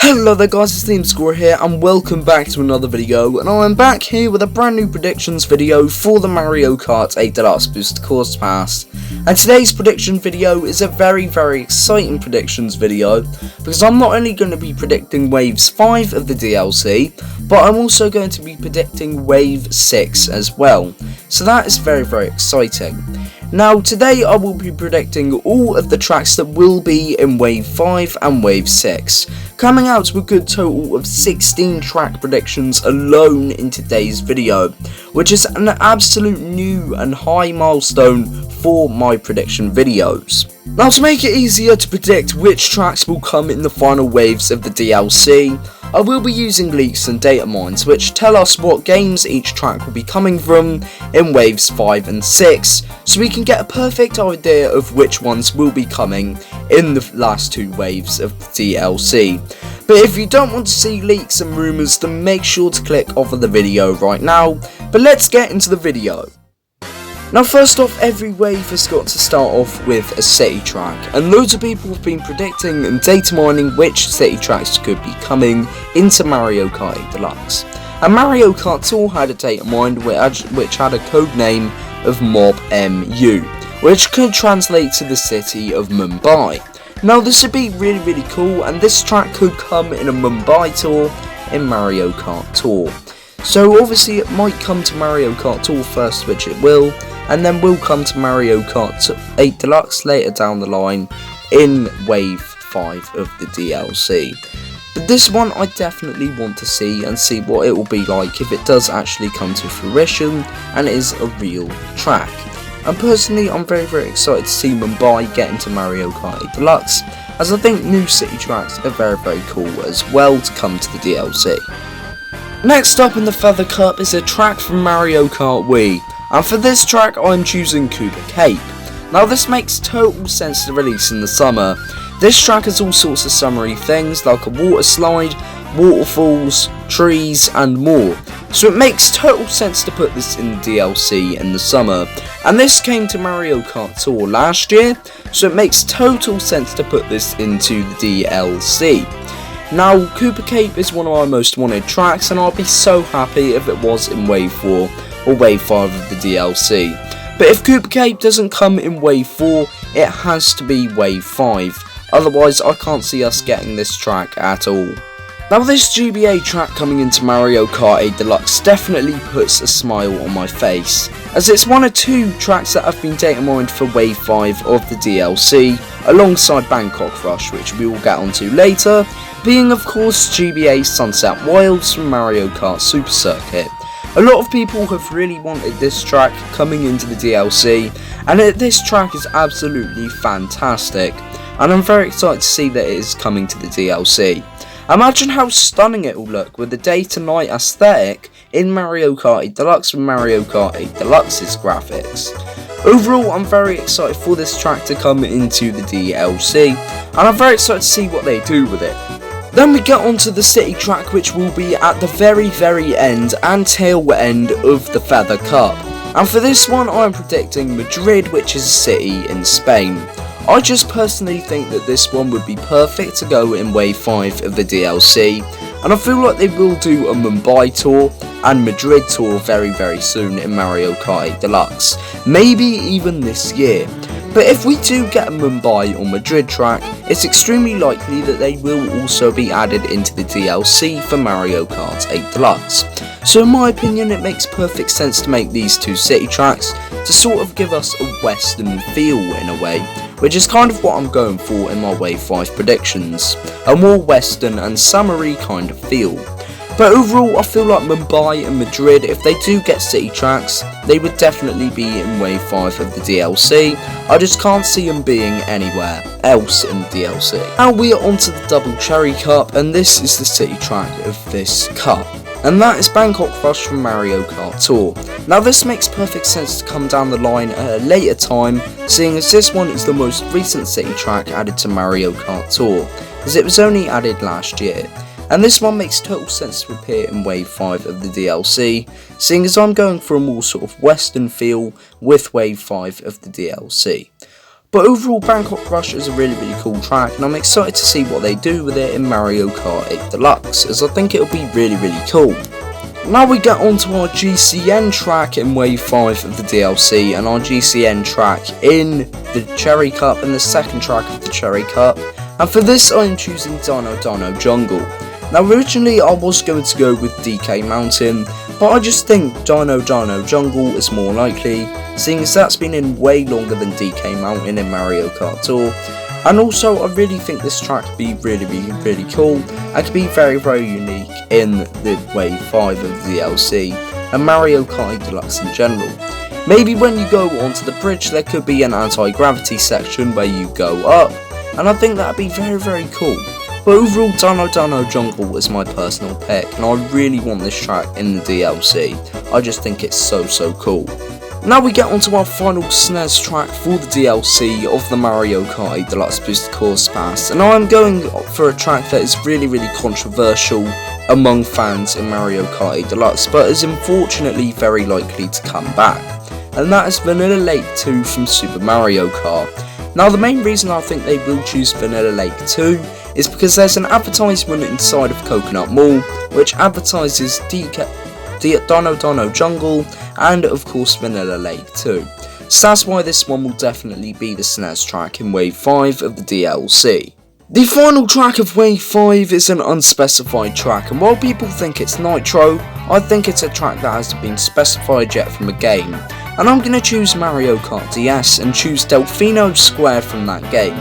Hello there guys, it's ThemeScorer here and welcome back to another video, and I'm back here with a brand new predictions video for the Mario Kart 8 Deluxe-Booster Course Pass. And today's prediction video is a very exciting predictions video, because I'm not only going to be predicting Waves 5 of the DLC, but I'm also going to be predicting Wave 6 as well. So that is very exciting. Now today I will be predicting all of the tracks that will be in Wave 5 and Wave 6, coming out to a good total of 16 track predictions alone in today's video, which is an absolute new and high milestone for my prediction videos. Now to make it easier to predict which tracks will come in the final waves of the DLC, I will be using leaks and data mines which tell us what games each track will be coming from in waves 5 and 6, so we can get a perfect idea of which ones will be coming in the last two waves of the DLC. But if you don't want to see leaks and rumours, then make sure to click off of the video right now. But let's get into the video. Now first off, every wave has got to start off with a city track, and loads of people have been predicting and data mining which city tracks could be coming into Mario Kart 8 Deluxe. And Mario Kart Tour had a data mine which had a code name of Mob MU, which could translate to the city of Mumbai. Now this would be really cool, and this track could come in a Mumbai tour in Mario Kart Tour. So obviously it might come to Mario Kart Tour first, which it will, and then will come to Mario Kart 8 Deluxe later down the line in Wave 5 of the DLC. But this one I definitely want to see and see what it will be like if it does actually come to fruition and is a real track. And personally I'm very excited to see Mumbai get into Mario Kart 8 Deluxe, as I think new city tracks are very cool as well to come to the DLC. Next up in the Feather Cup is a track from Mario Kart Wii, and for this track I'm choosing Koopa Cape. Now this makes total sense to release in the summer. This track has all sorts of summery things like a water slide, waterfalls, trees and more. So it makes total sense to put this in the DLC in the summer. And this came to Mario Kart Tour last year, so it makes total sense to put this into the DLC. Now Koopa Cape is one of my most wanted tracks, and I'll be so happy if it was in Wave 4 or Wave 5 of the DLC. But if Koopa Cape doesn't come in Wave 4, it has to be Wave 5. Otherwise I can't see us getting this track at all. Now this GBA track coming into Mario Kart 8 Deluxe definitely puts a smile on my face, as it's one of two tracks that have been data mined for Wave 5 of the DLC, alongside Bangkok Rush, which we will get onto later, being of course GBA Sunset Wilds from Mario Kart Super Circuit. A lot of people have really wanted this track coming into the DLC, and this track is absolutely fantastic, and I'm very excited to see that it is coming to the DLC. Imagine how stunning it will look with the day to night aesthetic in Mario Kart 8 Deluxe with Mario Kart 8 Deluxe's graphics. Overall I'm very excited for this track to come into the DLC, and I'm very excited to see what they do with it. Then we get onto the city track, which will be at the very end and tail end of the Feather Cup. And for this one I'm predicting Madrid, which is a city in Spain. I just personally think that this one would be perfect to go in Wave 5 of the DLC, and I feel like they will do a Mumbai tour and Madrid tour very soon in Mario Kart 8 Deluxe, maybe even this year. But if we do get a Mumbai or Madrid track, it's extremely likely that they will also be added into the DLC for Mario Kart 8 Deluxe. So in my opinion it makes perfect sense to make these two city tracks to sort of give us a western feel in a way, which is kind of what I'm going for in my Wave 5 predictions, a more western and summery kind of feel. But overall I feel like Mumbai and Madrid, if they do get city tracks, they would definitely be in Wave 5 of the DLC. I just can't see them being anywhere else in the DLC. Now we are onto the Double Cherry Cup, and this is the city track of this cup, and that is Bangkok Rush from Mario Kart Tour. Now this makes perfect sense to come down the line at a later time, seeing as this one is the most recent city track added to Mario Kart Tour, as it was only added last year. And this one makes total sense to appear in Wave 5 of the DLC, seeing as I'm going for a more sort of western feel with Wave 5 of the DLC. But overall, Bangkok Rush is a really cool track, and I'm excited to see what they do with it in Mario Kart 8 Deluxe, as I think it'll be really cool. Now we get onto our GCN track in Wave 5 of the DLC, and our GCN track in the Cherry Cup, and the second track of the Cherry Cup. And for this I am choosing Dino Jungle. Now originally I was going to go with DK Mountain, but I just think Dino Jungle is more likely, seeing as that's been in way longer than DK Mountain in Mario Kart Tour. And also I really think this track could be really cool, and could be very unique in the Wave 5 of the DLC, and Mario Kart 8 Deluxe in general. Maybe when you go onto the bridge there could be an anti-gravity section where you go up, and I think that would be very cool. But overall, Dino Jungle is my personal pick, and I really want this track in the DLC. I just think it's so cool. Now we get onto our final SNES track for the DLC of the Mario Kart 8 Deluxe-Booster Course Pass, and I'm going for a track that is really controversial among fans in Mario Kart 8 Deluxe, but is unfortunately very likely to come back, and that is Vanilla Lake 2 from Super Mario Kart. Now the main reason I think they will choose Vanilla Lake 2 is because there's an advertisement inside of Coconut Mall which advertises Dino Jungle and of course Vanilla Lake 2. So that's why this one will definitely be the SNES track in Wave 5 of the DLC. The final track of Wave 5 is an unspecified track, and while people think it's Nitro, I think it's a track that hasn't been specified yet from a game, and I'm going to choose Mario Kart DS and choose Delfino Square from that game.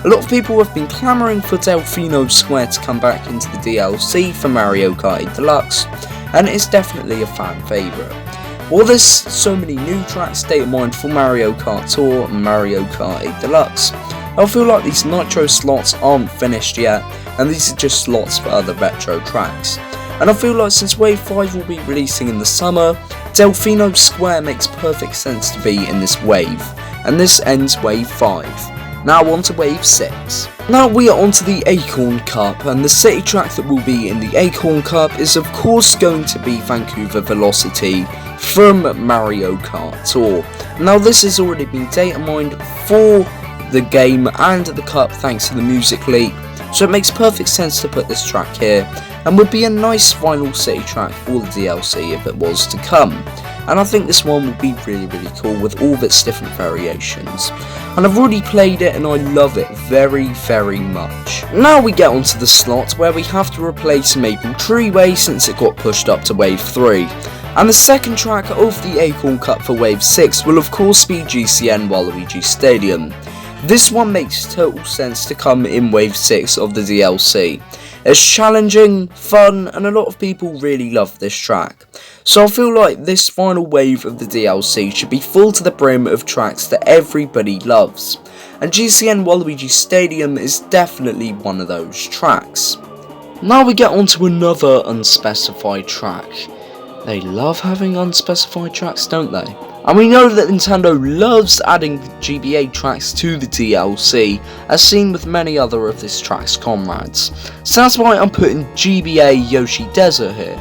A lot of people have been clamouring for Delfino Square to come back into the DLC for Mario Kart 8 Deluxe, and it's definitely a fan favourite. While there's so many new tracks State of Mind for Mario Kart Tour and Mario Kart 8 Deluxe, I feel like these Nitro slots aren't finished yet, and these are just slots for other retro tracks. And I feel like since Wave 5 will be releasing in the summer, Delfino Square makes perfect sense to be in this wave, and this ends Wave 5. Now on to Wave 6. Now we are onto the Acorn Cup, and the city track that will be in the Acorn Cup is of course going to be Vancouver Velocity from Mario Kart Tour. Now this has already been data mined for the game and the cup thanks to the music leak, so it makes perfect sense to put this track here, and would be a nice final city track for the DLC if it was to come. And I think this one will be really cool with all of its different variations. And I've already played it and I love it very much. Now we get onto the slot where we have to replace Maple Treeway since it got pushed up to Wave 3. And the second track of the Acorn Cup for Wave 6 will of course be GCN Waluigi Stadium. This one makes total sense to come in Wave 6 of the DLC. It's challenging, fun, and a lot of people really love this track. So I feel like this final wave of the DLC should be full to the brim of tracks that everybody loves. And GCN Waluigi Stadium is definitely one of those tracks. Now we get onto another unspecified track. They love having unspecified tracks, don't they? And we know that Nintendo loves adding GBA tracks to the DLC, as seen with many other of this track's comrades. So that's why I'm putting GBA Yoshi Desert here.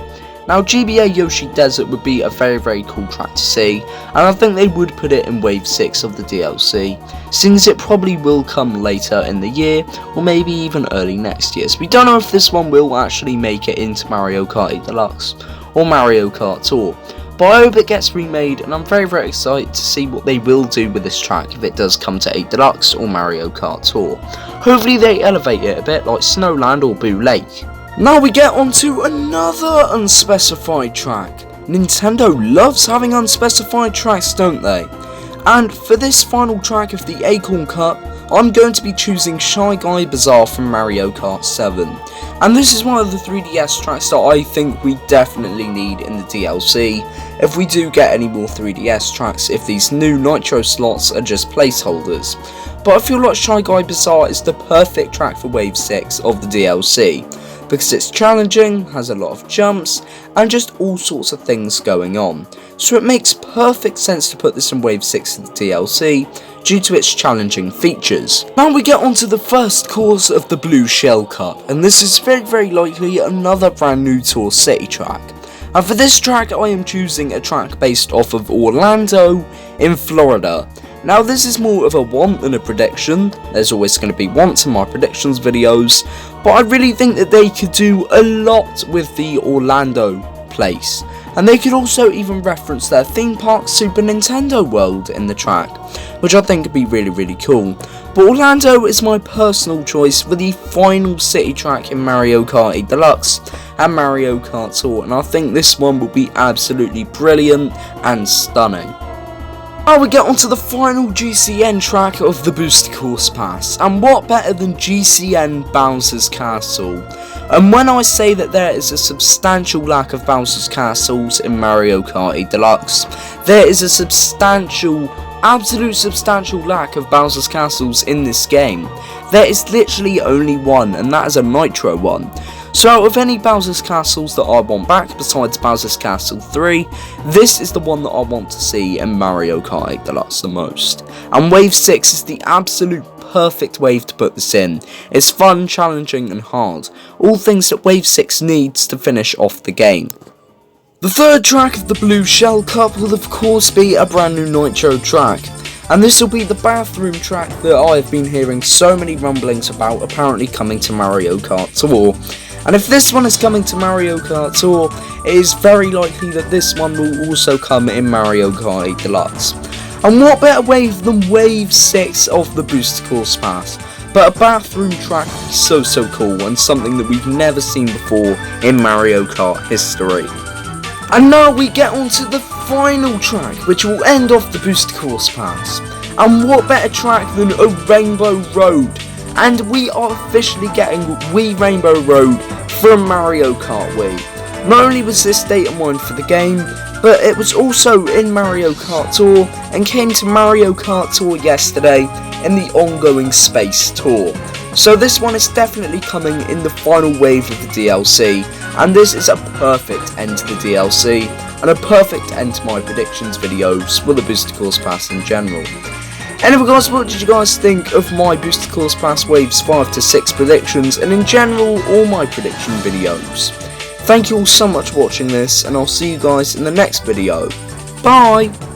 Now GBA Yoshi Desert would be a very cool track to see, and I think they would put it in Wave 6 of the DLC, seeing as it probably will come later in the year, or maybe even early next year. So we don't know if this one will actually make it into Mario Kart 8 Deluxe, or Mario Kart Tour. But I hope it gets remade, and I'm very excited to see what they will do with this track if it does come to 8 Deluxe or Mario Kart Tour. Hopefully they elevate it a bit like Snowland or Boo Lake. Now we get onto another unspecified track. Nintendo loves having unspecified tracks, don't they? And for this final track of the Acorn Cup, I'm going to be choosing Shy Guy Bazaar from Mario Kart 7. And this is one of the 3DS tracks that I think we definitely need in the DLC, if we do get any more 3DS tracks, if these new Nitro slots are just placeholders. But I feel like Shy Guy Bazaar is the perfect track for Wave 6 of the DLC, because it's challenging, has a lot of jumps, and just all sorts of things going on. So it makes perfect sense to put this in Wave 6 of the DLC, due to its challenging features. Now we get onto the first course of the Blue Shell Cup, and this is very likely another brand new Tour City track. And for this track I am choosing a track based off of Orlando in Florida. Now this is more of a want than a prediction. There's always going to be wants in my predictions videos, but I really think that they could do a lot with the Orlando place. And they could also even reference their theme park Super Nintendo World in the track, which I think would be really cool. But Orlando is my personal choice for the final city track in Mario Kart 8 Deluxe and Mario Kart Tour, and I think this one will be absolutely brilliant and stunning. Now we get onto the final GCN track of the Booster Course Pass, and what better than GCN Bowser's Castle? And when I say that there is a substantial lack of Bowser's Castles in Mario Kart 8 Deluxe, there is a absolute substantial lack of Bowser's Castles in this game. There is literally only one, and that is a Nitro one. So out of any Bowser's Castles that I want back besides Bowser's Castle 3, this is the one that I want to see in Mario Kart 8 Deluxe the most. And Wave 6 is the absolute perfect wave to put this in. It's fun, challenging and hard, all things that Wave 6 needs to finish off the game. The third track of the Blue Shell Cup will of course be a brand new Nitro track. And this will be the bathroom track that I have been hearing so many rumblings about apparently coming to Mario Kart Tour. And if this one is coming to Mario Kart Tour, it is very likely that this one will also come in Mario Kart 8 Deluxe. And what better wave than Wave 6 of the Booster Course Pass? But a bathroom track would be so cool and something that we've never seen before in Mario Kart history. And now we get on to the final track, which will end off the Booster Course Pass. And what better track than a Rainbow Road? And we are officially getting Wii Rainbow Road from Mario Kart Wii. Not only was this data mined for the game, but it was also in Mario Kart Tour and came to Mario Kart Tour yesterday in the ongoing Space Tour. So this one is definitely coming in the final wave of the DLC, and this is a perfect end to the DLC and a perfect end to my predictions videos for the Booster Course Pass in general. Anyway guys, what did you guys think of my Booster Course Pass Waves 5 to 6 predictions, and in general all my prediction videos? Thank you all so much for watching this, and I'll see you guys in the next video. Bye!